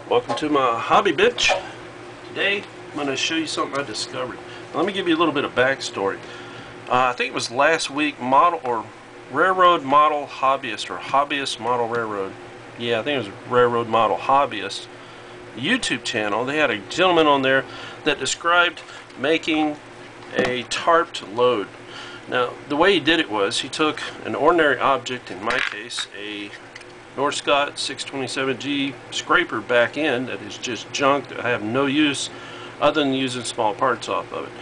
Welcome to my hobby bench. Today I'm going to show you something I discovered. Now, let me give you a little bit of backstory. I think it was last week, model or railroad model hobbyist or hobbyist model railroad. Yeah, I think it was railroad model hobbyist YouTube channel. They had a gentleman on there that described making a tarped load. Now the way he did it was he took an ordinary object, in my case a Northcott 627G scraper back end that is just junk that I have no use other than using small parts off of it.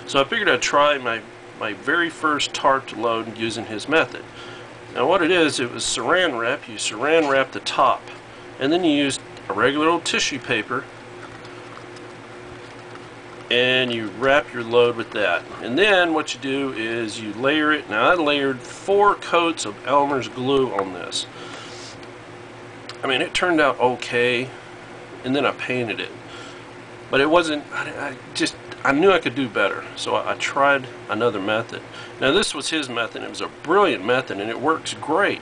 So I figured I'd try my very first tarped load using his method. Now what it was saran wrap. You saran wrap the top and then you use a regular old tissue paper and you wrap your load with that. And then what you do is you layer it. Now I layered 4 coats of Elmer's glue on this. I mean, it turned out okay, and then I painted it, but it wasn't. I knew I could do better, so I tried another method. Now this was his method. It was a brilliant method and it works great,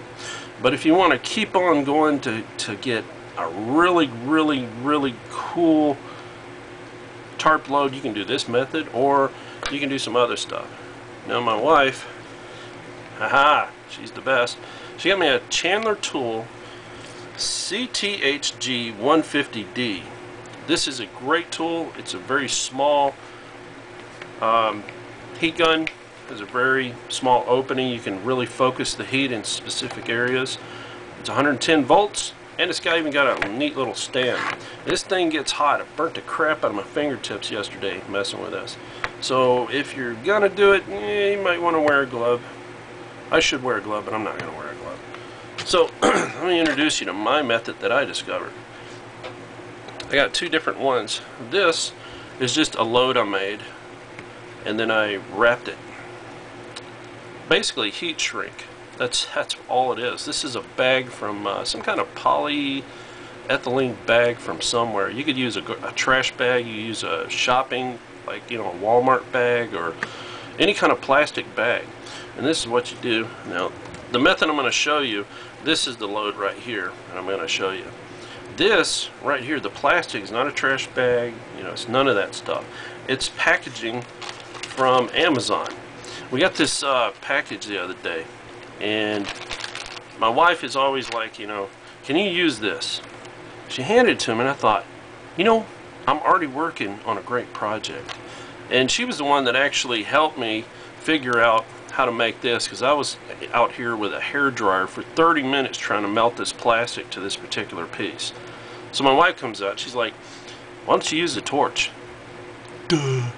but if you want to keep on going to get a really cool tarp load, you can do this method or you can do some other stuff. Now my wife, haha, she's the best. She got me a Chandler Tool CTHG 150D. This is a great tool. It's a very small heat gun. Has a very small opening. You can really focus the heat in specific areas. It's 110 volts and it's even got a neat little stand. This thing gets hot. It burnt the crap out of my fingertips yesterday messing with this. So if you're gonna do it, you might want to wear a glove. I should wear a glove, but I'm not gonna wear a glove. So let me introduce you to my method that I discovered. I got 2 different ones. This is just a load I made and then I wrapped it. Basically heat shrink. That's all it is. This is a bag from some kind of polyethylene bag from somewhere. You could use a trash bag, you use a shopping, like, you know, a Walmart bag or any kind of plastic bag. And this is what you do. Now the method I'm going to show you, this is the load right here, and I'm going to show you. This right here, the plastic is not a trash bag, you know, it's none of that stuff. It's packaging from Amazon. We got this package the other day, and my wife is always like, you know, can you use this? She handed it to me, and I thought, you know, I'm already working on a great project. And she was the one that actually helped me figure out how to make this, because I was out here with a hair dryer for 30 minutes trying to melt this plastic to this particular piece. So my wife comes out, she's like, why don't you use the torch? Of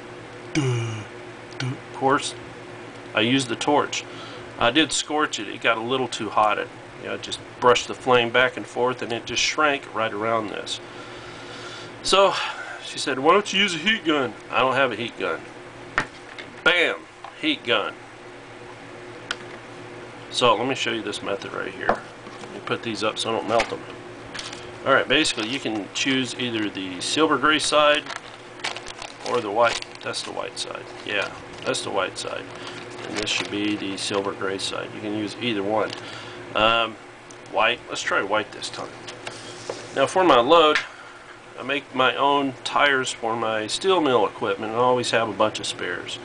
course I used the torch. I did scorch it. It got a little too hot. I just brushed the flame back and forth and it just shrank right around this. So she said, why don't you use a heat gun? I don't have a heat gun. Bam! Heat gun. So let me show you this method right here. Let me put these up so I don't melt them. Alright, basically you can choose either the silver gray side or the white. That's the white side. Yeah, that's the white side. And this should be the silver gray side. You can use either one. White. Let's try white this time. Now for my load, I make my own tires for my steel mill equipment. I always have a bunch of spares.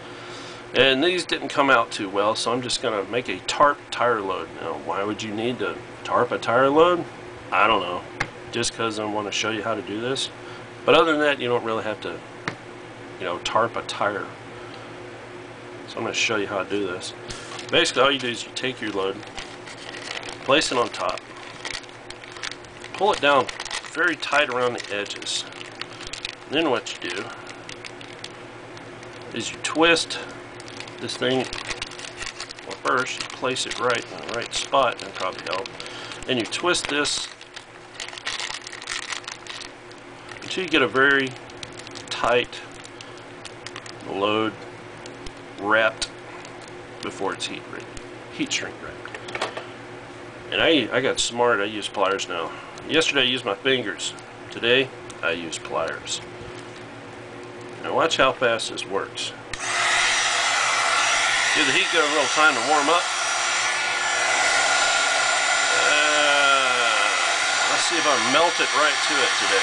And these didn't come out too well, so I'm just going to make a tarp tire load. Now, why would you need to tarp a tire load? I don't know. Just because I want to show you how to do this. But other than that, you don't really have to, you know, tarp a tire. So I'm going to show you how to do this. Basically, all you do is you take your load, place it on top, pull it down very tight around the edges. And then what you do is you twist this thing. Well, first you place it right in the right spot, and that'll probably help. And you twist this until you get a very tight load wrapped before it's heat shrink wrapped. And I got smart. I use pliers now. Yesterday I used my fingers. Today I use pliers. Now watch how fast this works. Give the heat gun a little time to warm up. see if I melt it right to it today.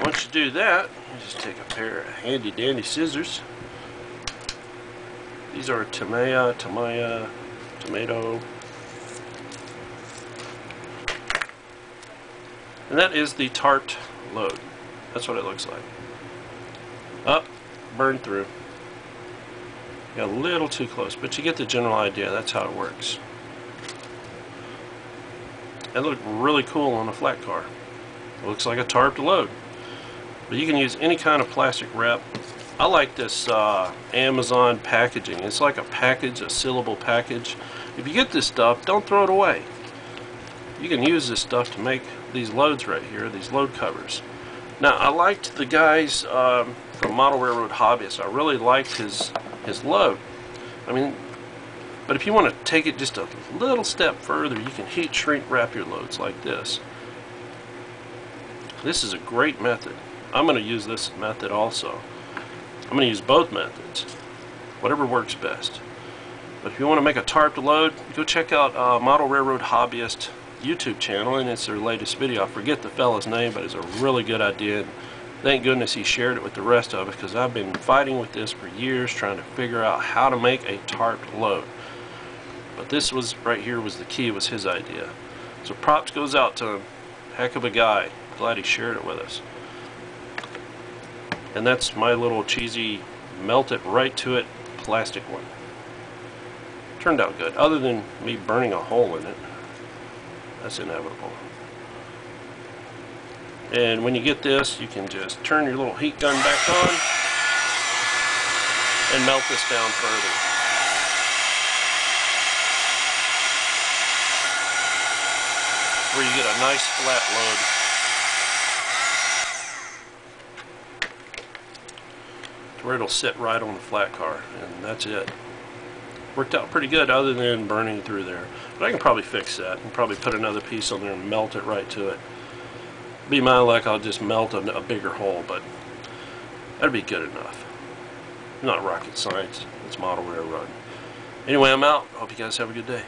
Once you do that, you just take a pair of handy dandy scissors. These are tomato. And that is the tarped load. That's what it looks like. Up, burned through. Got a little too close, but you get the general idea. That's how it works. It looked really cool on a flat car. It looks like a tarped load. But you can use any kind of plastic wrap. I like this Amazon packaging. It's like a package, a sealable package. If you get this stuff, don't throw it away. You can use this stuff to make these loads right here, these load covers. Now, I liked the guys from Model Railroad Hobbyist. I really liked his load. I mean, but if you want to take it just a little step further, you can heat shrink wrap your loads like this. This is a great method. I'm going to use this method also. I'm going to use both methods, whatever works best. But if you want to make a tarped load, go check out Model Railroad Hobbyist YouTube channel, and it's their latest video. I forget the fella's name, but it's a really good idea. And thank goodness he shared it with the rest of us, because I've been fighting with this for years, trying to figure out how to make a tarped load. But this was right here was the key. It was his idea. So props goes out to him. Heck of a guy. Glad he shared it with us. And that's my little cheesy melt it right to it plastic one. Turned out good, other than me burning a hole in it. That's inevitable. And when you get this, you can just turn your little heat gun back on and melt this down further. Where you get a nice flat load. Where it'll sit right on the flat car, and that's it. Worked out pretty good, other than burning through there. But I can probably fix that and probably put another piece on there and melt it right to it. Be my luck, I'll just melt a bigger hole, but that'd be good enough. Not rocket science. It's Model Railroad. Anyway, I'm out. Hope you guys have a good day.